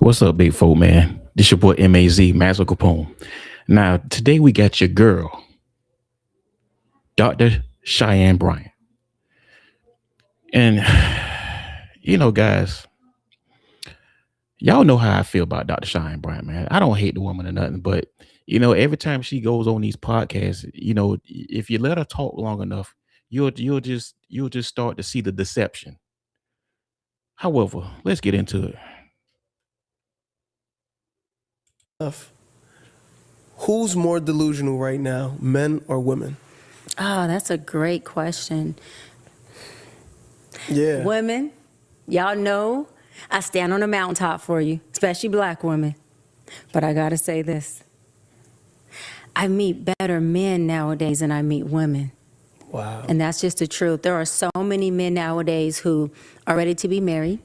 What's up, big folk, man? This your boy Mazo Capone. Now, today we got your girl, Dr. Cheyenne Bryant. And, guys, y'all know how I feel about Dr. Cheyenne Bryant, man. I don't hate the woman or nothing, but, every time she goes on these podcasts, if you let her talk long enough, you'll just start to see the deception. However, let's get into it. Who's more delusional right now, men or women? Oh, that's a great question. Yeah. Women, y'all know I stand on a mountaintop for you, especially black women. But I gotta say this. I meet better men nowadays than I meet women. Wow. And that's just the truth. There are so many men nowadays who are ready to be married,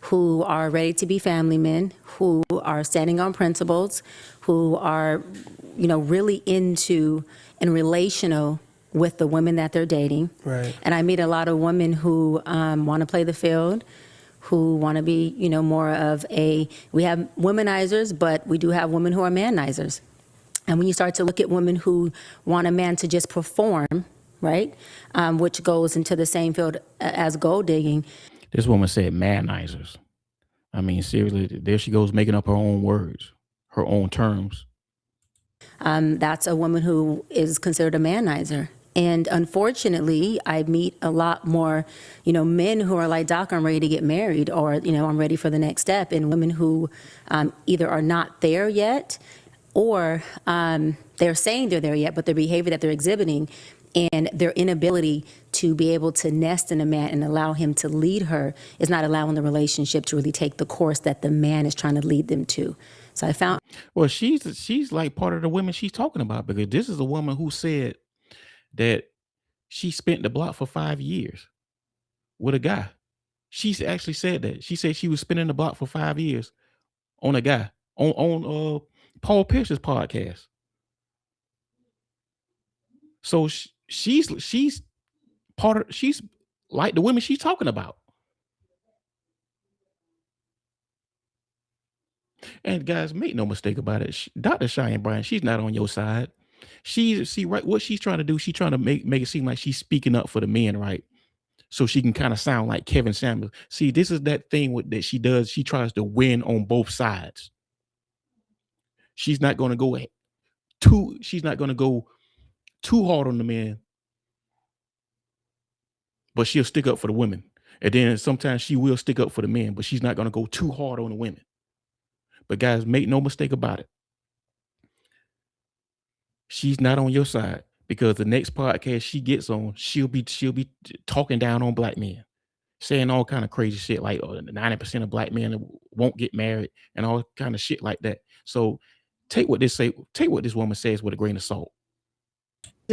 who are ready to be family men, who are standing on principles, who are, really into and relational with the women that they're dating. Right. And I meet a lot of women who want to play the field, who want to be, more of we have womanizers, but we do have women who are manizers. And when you start to look at women who want a man to just perform, right, which goes into the same field as gold digging. This woman said manizers. I mean, seriously, there she goes making up her own words, her own terms. That's a woman who is considered a manizer. And unfortunately, I meet a lot more, men who are like, Doc, I'm ready to get married, or, I'm ready for the next step. And women who either are not there yet, or they're saying they're there yet, but their behavior that they're exhibiting and their inability to be able to nest in a man and allow him to lead her is not allowing the relationship to really take the course that the man is trying to lead them to. So I found... Well, she's like part of the women she's talking about, because this is a woman who said that she spent the block for 5 years with a guy. She's actually said that. She said she was spending the block for 5 years on a guy on Paul Pierce's podcast. So she's like the women she's talking about. And guys, make no mistake about it. Dr. Cheyenne Bryant, she's not on your side. Right, what she's trying to do, she's trying to make it seem like she's speaking up for the men, right? So she can kind of sound like Kevin Samuels. See, this is that thing that she does. She tries to win on both sides. She's not going to go too hard on the men, but she'll stick up for the women. And then sometimes she will stick up for the men, but she's not going to go too hard on the women. But guys, make no mistake about it. She's not on your side, because the next podcast she gets on, she'll be talking down on black men, saying all kind of crazy shit like 90% of black men won't get married and all kind of shit like that. So take what this woman says with a grain of salt.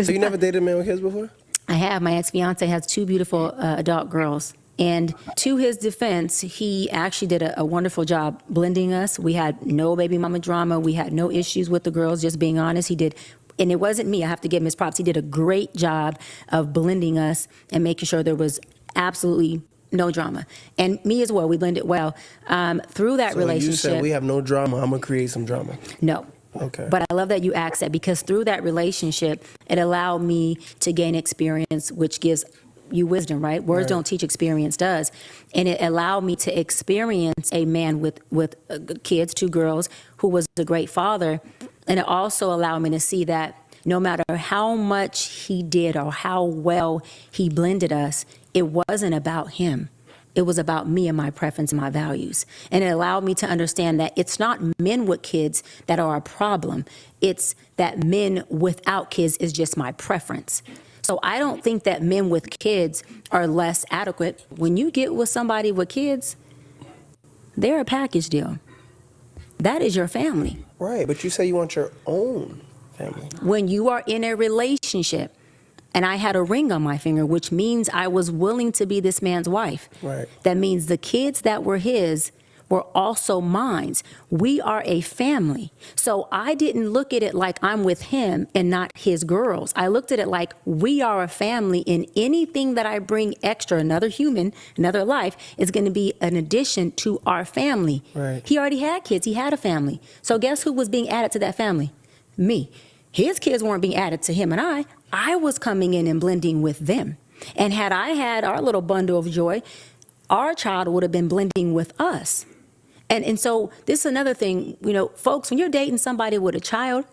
So you never dated a man with kids before? I have. My ex-fiance has 2 beautiful adult girls. And to his defense, he actually did a wonderful job blending us. We had no baby mama drama. We had no issues with the girls, just being honest. He did. And it wasn't me. I have to give him his props. He did a great job of blending us and making sure there was absolutely no drama. And me as well. We blended well. Through that relationship. You said we have no drama. I'm going to create some drama. No. Okay. But I love that you asked that, because through that relationship, it allowed me to gain experience, which gives you wisdom, right? Words don't teach, experience does. And it allowed me to experience a man with kids, 2 girls, who was a great father. And it also allowed me to see that no matter how much he did or how well he blended us, it wasn't about him. It was about me and my preference and my values. And it allowed me to understand that it's not men with kids that are a problem. It's that men without kids is just my preference. So I don't think that men with kids are less adequate. When you get with somebody with kids, they're a package deal. That is your family. Right, but you say you want your own family. When you are in a relationship, and I had a ring on my finger, which means I was willing to be this man's wife. Right. That means the kids that were his were also mine. We are a family. So I didn't look at it like I'm with him and not his girls. I looked at it like we are a family, and anything that I bring extra, another human, another life, is going to be an addition to our family. Right. He already had kids. He had a family. So guess who was being added to that family? Me. His kids weren't being added to him and I was coming in and blending with them. And had I had our little bundle of joy, our child would have been blending with us. And so this is another thing, folks, when you're dating somebody with a child,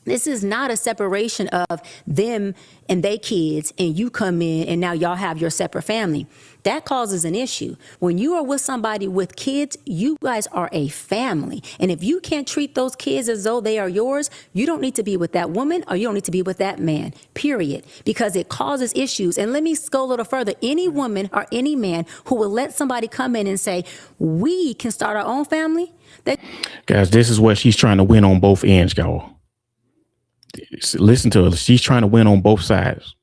this is not a separation of them and they kids and you come in and now y'all have your separate family. That causes an issue. When you are with somebody with kids, you guys are a family. And if you can't treat those kids as though they are yours, you don't need to be with that woman or you don't need to be with that man, period. Because it causes issues. And let me go a little further. Any woman or any man who will let somebody come in and say, we can start our own family. Guys, this is what she's trying to win on both ends, y'all. Listen to her. She's trying to win on both sides.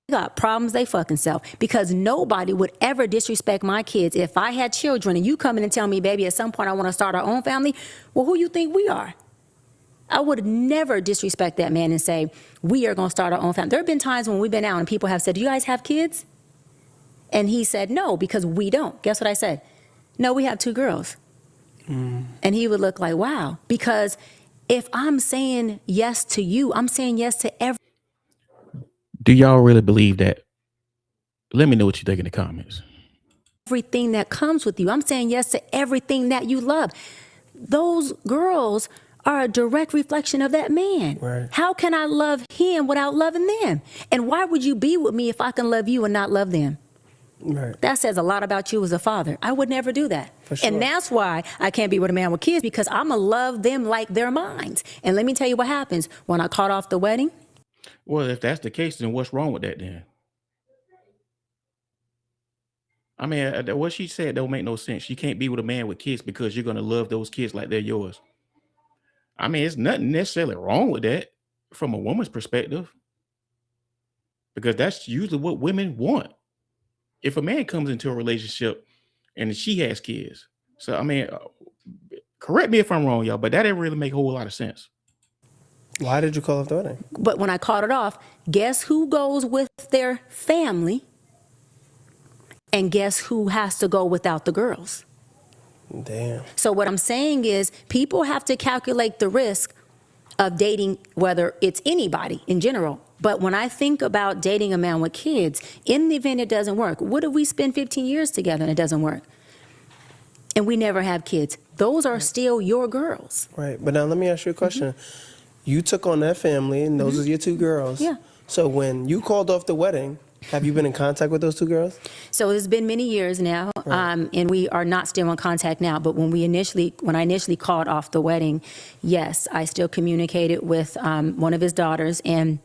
Got problems they fucking self, because nobody would ever disrespect my kids. If I had children and you come in and tell me, baby, at some point I want to start our own family, well, who you think we are? I would never disrespect that man and say, we are going to start our own family. There have been times when we've been out and people have said, do you guys have kids? And he said, no, because we don't. Guess what I said? No, we have 2 girls. And he would look like, wow, because if I'm saying yes to you, I'm saying yes to Do y'all really believe that? Let me know what you think in the comments. everything that comes with you. I'm saying yes to everything that you love. Those girls are a direct reflection of that man. Right. How can I love him without loving them? And why would you be with me if I can love you and not love them? Right. That says a lot about you as a father. I would never do that. For sure. And that's why I can't be with a man with kids, because I'm going to love them like they're mine. And let me tell you what happens when I caught off the wedding. Well, if that's the case, then what's wrong with that then? I mean, what she said don't make no sense. You can't be with a man with kids because you're going to love those kids like they're yours. I mean, it's nothing necessarily wrong with that from a woman's perspective, because that's usually what women want. If a man comes into a relationship and she has kids. So, I mean, correct me if I'm wrong, y'all, but that didn't really make a whole lot of sense. Why did you call off the wedding? But when I caught it off, guess who goes with their family? And guess who has to go without the girls? Damn. So what I'm saying is people have to calculate the risk of dating, whether it's anybody in general. But when I think about dating a man with kids, in the event it doesn't work, what if we spend 15 years together and it doesn't work? And we never have kids. Those are still your girls. Right. But now let me ask you a question. You took on that family, and those are your 2 girls. Yeah. So when you called off the wedding, have you been in contact with those 2 girls? So it's been many years now, and we are not still in contact now. But when I initially called off the wedding, yes, I still communicated with one of his daughters, and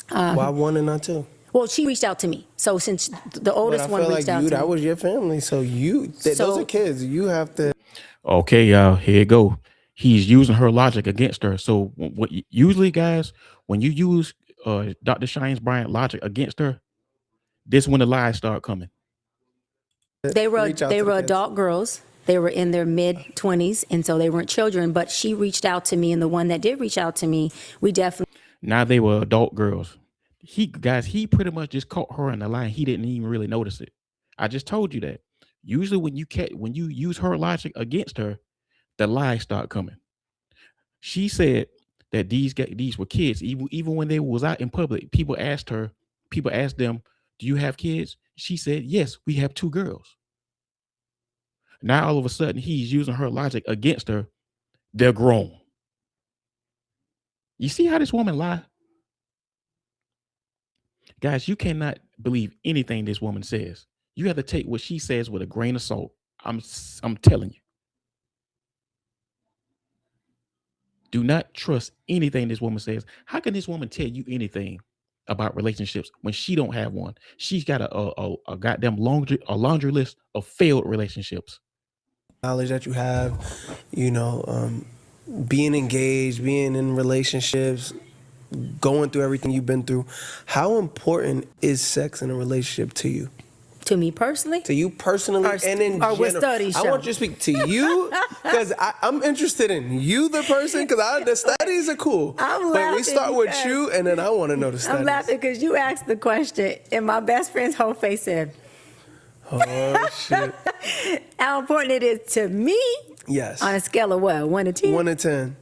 Why 1 and not 2? well, she reached out to me. So since the oldest one reached out to me, that was your family. So those are kids. You have to. Okay, y'all, here you go. He's using her logic against her. So usually, guys, when you use Dr. Cheyenne Bryant logic against her, this when the lies start coming. they were Reach out to the kids. adult girls. They were in their mid-20s, and so they weren't children. But she reached out to me, and the one that did reach out to me, we definitely. Now they were adult girls. He pretty much just caught her in the lie. He didn't even really notice it. I just told you that. Usually when you use her logic against her, the lies start coming. She said that these were kids. Even when they was out in public, people asked them, do you have kids? She said, yes, we have 2 girls. Now all of a sudden he's using her logic against her. They're grown. You see how this woman lie? Guys, you cannot believe anything this woman says. You have to take what she says with a grain of salt. I'm telling you. Do not trust anything this woman says. How can this woman tell you anything about relationships when she don't have one? She's got a goddamn laundry list of failed relationships. Knowledge that you have, being engaged, being in relationships, going through everything you've been through. How important is sex in a relationship to you? To me personally? To you personally Or- and in or what general. studies I show? want you to speak to you because I'm interested in you, the person, because the studies are cool. I'm but we laughing start with because- you, and then I want to know the studies. I'm laughing because you asked the question, and my best friend's whole face said, Oh, shit. how important it is to me Yes. on a scale of what, 1 to 10? 1 to 10.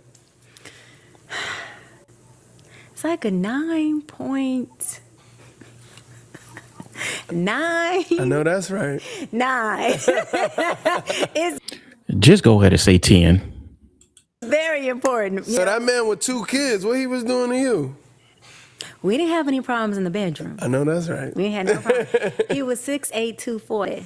It's like a 9.9. I know that's right. It's Just go ahead and say 10. very important. So that man with 2 kids, what he was doing to you? We didn't have any problems in the bedroom. I know that's right. We ain't had no problems. He was 6'8", 240.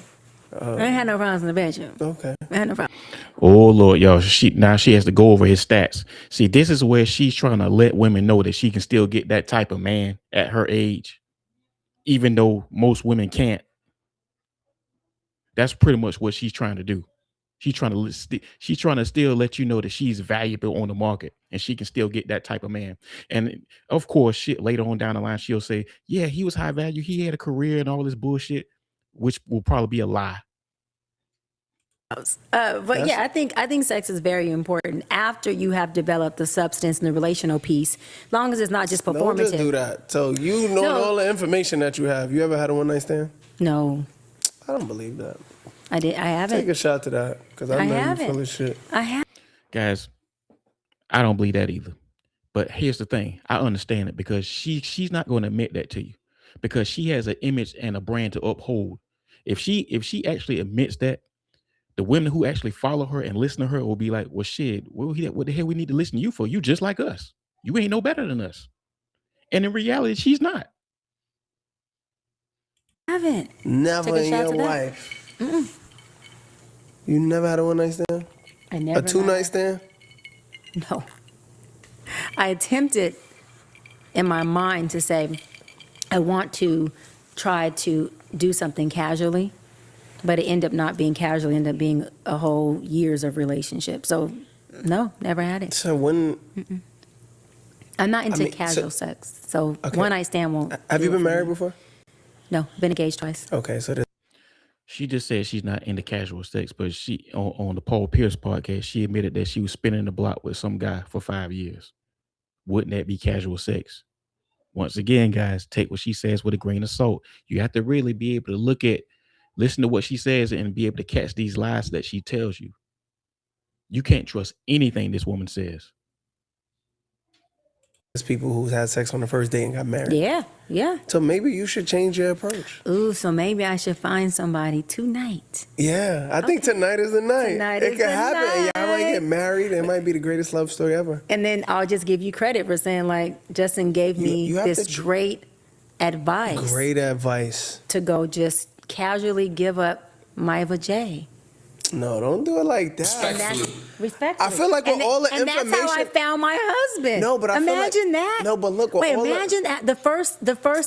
We ain't had no problems in the bedroom. Okay. We had no problem. Oh Lord, y'all, now she has to go over his stats. See, this is where she's trying to let women know that she can still get that type of man at her age, even though most women can't. That's pretty much what she's trying to do. She's trying to still let you know that she's valuable on the market and she can still get that type of man. And of course, shit, later on down the line, she'll say, yeah, he was high value. He had a career and all this bullshit, which will probably be a lie. But yeah, I think sex is very important after you have developed the substance and the relational piece. Long as it's not just Don't performative. just do that. So you know No. all the information that you have. You ever had a one-night stand? No, I don't believe that. I haven't. Take a shot to that because I I know you haven't. full of shit. I have. Guys, I don't believe that either. But here's the thing. I understand it because she's not going to admit that to you because she has an image and a brand to uphold. If she actually admits that, the women who actually follow her and listen to her will be like, well, shit, what the hell we need to listen to you for? You just like us. You ain't no better than us. And in reality, she's not. I haven't. Never Take a in shot your to that? life. You never had a one-night stand? I never. A two-night stand? No. I attempted in my mind to say, I want to try to do something casually, but it ended up not being casual, it ended up being a whole years of relationship. So, no, never had it. So when... I'm not into I mean, casual sex. So, Okay. one night stand won't. Have do you it been for married me. before? No, been engaged twice. Okay, so She just said she's not into casual sex, but she on the Paul Pierce podcast, she admitted that she was spinning the block with some guy for 5 years. Wouldn't that be casual sex? Once again, guys, take what she says with a grain of salt. You have to really be able to listen to what she says and be able to catch these lies that she tells you. You can't trust anything this woman says. there's people who's had sex on the first date and got married. Yeah, yeah. So maybe you should change your approach. Ooh, so maybe I should find somebody tonight. Yeah, I think tonight is the night. Tonight it is could the happen. And y'all might night. get married. It might be the greatest love story ever. And then I'll just give you credit for saying, like, Justin gave me you have this to great advice Great advice. to go just casually give up my vajay. No, don't do it like that. And that's respectfully. I feel like with all the and that's how I information- found my husband. No, but I feel like- imagine that. No, but look, with wait, all the- imagine that the first.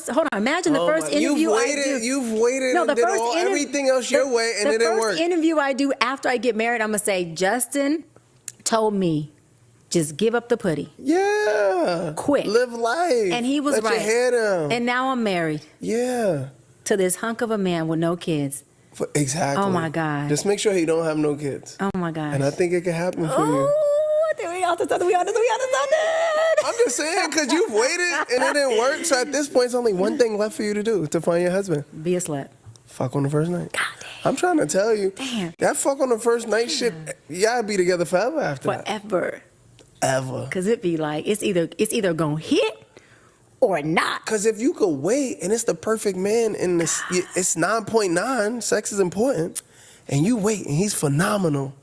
Hold on, imagine the Oh first my- interview You've waited No, and the did first everything else your way, and it didn't The work. first interview I do after I get married, I'm gonna say, Justin told me, just give up the putty. Yeah. Quick. Live life. And he was Let right. your hair down. And now I'm married Yeah. to this hunk of a man with no kids. Exactly. Oh, my God. Just make sure he don't have no kids. Oh my gosh. And I think it can happen for you. Oh, I think we onto something. I'm just saying, because you've waited and it didn't work. So at this point, it's only one thing left for you to do to find your husband. Be a slut. Fuck on the first night. God damn. I'm trying to tell you. Damn. That fuck on the first night shit, y'all be together forever after that. Forever. Ever. Because it be like, it's either going to hit or not. Because if you could wait and it's the perfect man and it's 9.9, sex is important, and you wait and he's phenomenal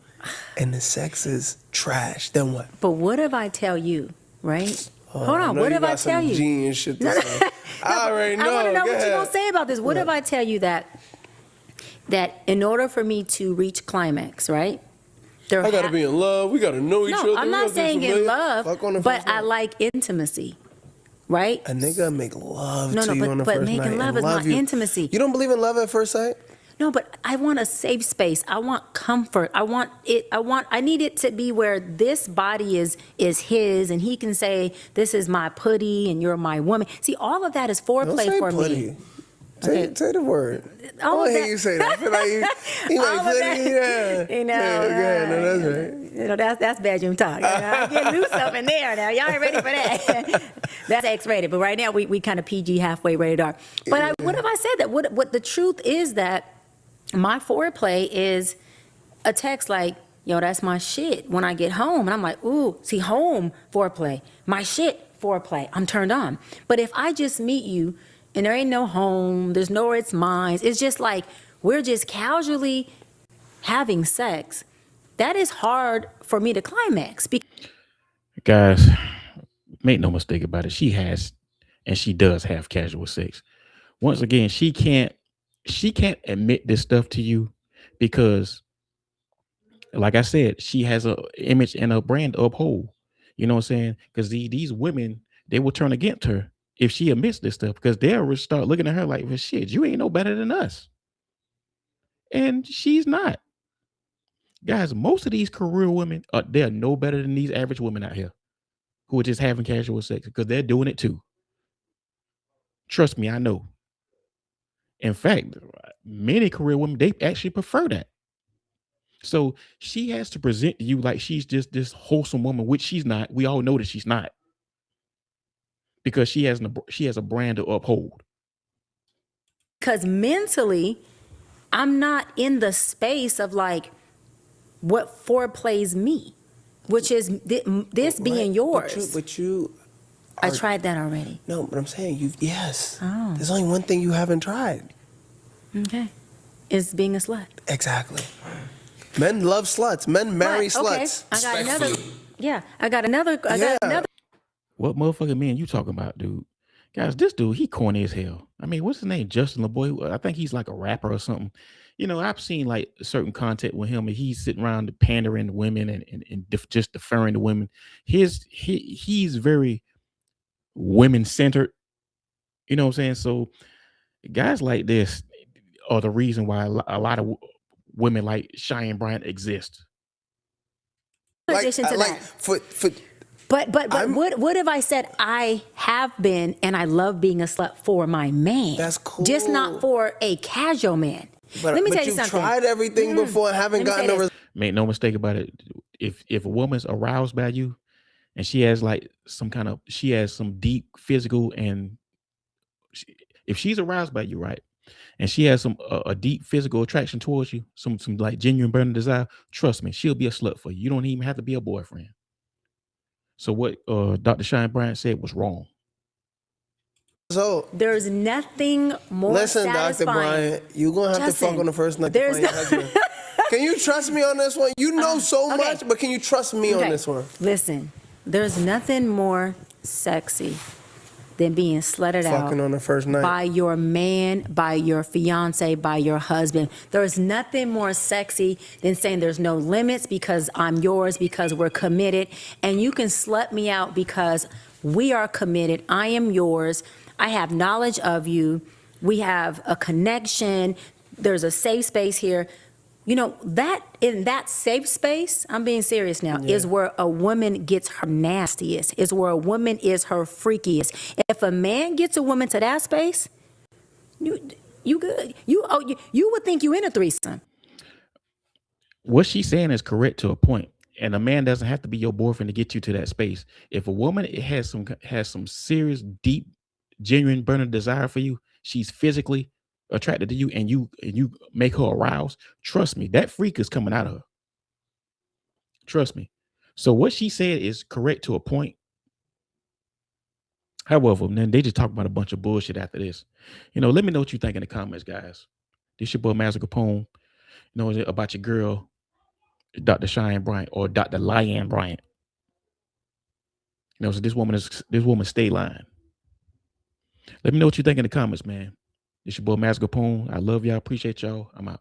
and the sex is trash, then what? But what if I tell you, right? Hold I on. know What you if I got some tell you? genius shit to say. I already know. I want to know Go what you're ahead. going to say about this. What if I tell you that in order for me to reach climax, right? I gotta be in love. We gotta know each other. No, I'm We not gotta be saying in familiar. love, Fuck on the but first I night. like intimacy, right? A nigga make love No, to no, you on the but first making night. love and is not you. intimacy. You don't believe in love at first sight? No, but I want a safe space. I want comfort. I need it to be where this body is his and he can say, this is my putty and you're my woman. See, all of that is Don't foreplay say for putty. me. Okay. Say the word. I All want of to hear that. you say that. I feel like you might All of put that, it, yeah. you know, Yeah, no, that's right. you know, that's bedroom talk. You know, I get loose up in there now. Y'all ain't ready for that. That's X-rated, but right now we kind of PG, halfway rated R. But what have I said? That what the truth is that my foreplay is a text like, yo, that's my shit when I get home. And I'm like, ooh, see, home foreplay, my shit foreplay, I'm turned on. But if I just meet you and there ain't no home, there's nowhere it's mine, it's just like we're just casually having sex, that is hard for me to climax. Guys, make no mistake about it. She has, and she does have casual sex. Once again, she can't admit this stuff to you because, like I said, she has a image and a brand to uphold. You know what I'm saying? Because these women, they will turn against her if she admits this stuff because they'll start looking at her like, well, shit, you ain't no better than us. And she's not. Guys, most of these career women, they're no better than these average women out here who are just having casual sex because they're doing it too. Trust me, I know. In fact, many career women, they actually prefer that. So she has to present to you like she's just this wholesome woman, which she's not. We all know that she's not because she has a brand to uphold. Because mentally, I'm not in the space of like what foreplays me, which is this being yours. But you I tried that already. no, but I'm saying yes. Oh. There's only one thing you haven't tried. Okay. Is being a slut. Exactly. Men love sluts. Men marry But, okay, sluts. I got another. Yeah, I got another. I got another. What motherfucking man you talking about, dude? Guys, this dude, he corny as hell. I mean, what's his name? Justin LeBoy. I think he's like a rapper or something. You know, I've seen like certain content with him, and he's sitting around pandering to women and just deferring to women. He's very women centered. You know what I'm saying? So guys like this are the reason why a lot of women like Cheyenne Bryant exist. Addition to like that. for But what if I said I have been and I love being a slut for my man? That's cool. Just not for a casual man. Let me tell you you've something. tried everything before and haven't Let me gotten say a this. Make no mistake about it. If a woman's aroused by you and she has like she has some deep physical and if she's aroused by you, right, and she has some a deep physical attraction towards you, some like genuine burning desire, trust me, she'll be a slut for you. You don't even have to be a boyfriend. So what Dr. Cheyenne Bryant said was wrong. So There's nothing more listen, Dr. satisfying. Bryant, you're gonna have to Justin, fuck on the first night to there's find your husband. Can you trust me on this one? You know so okay. much, but can you trust me on this one? Listen, there's nothing more sexy than being slutted Fucking out on the first night. by your man, by your fiance, by your husband. There's nothing more sexy than saying there's no limits because I'm yours, because we're committed, and you can slut me out because we are committed. I am yours. I have knowledge of you. We have a connection. There's a safe space here. You know, that in that safe space, I'm being serious now, is where a woman gets her nastiest, is where a woman is her freakiest. If a man gets a woman to that space, you good. You would think you in a threesome. What she's saying is correct to a point, and a man doesn't have to be your boyfriend to get you to that space. If a woman has some serious, deep, genuine burning desire for you, she's physically attracted to you, and you make her aroused, trust me, that freak is coming out of her. Trust me. So what she said is correct to a point. However, then they just talk about a bunch of bullshit after this. You know, let me know what you think in the comments, guys. This your boy Mazo Capone. You know about your girl, Dr. Cheyenne Bryant or Dr. LIE-YENNE Bryant. You know, so this woman stay lying. Let me know what you think in the comments, man. This your boy Mazo Capone. I love y'all. Appreciate y'all. I'm out.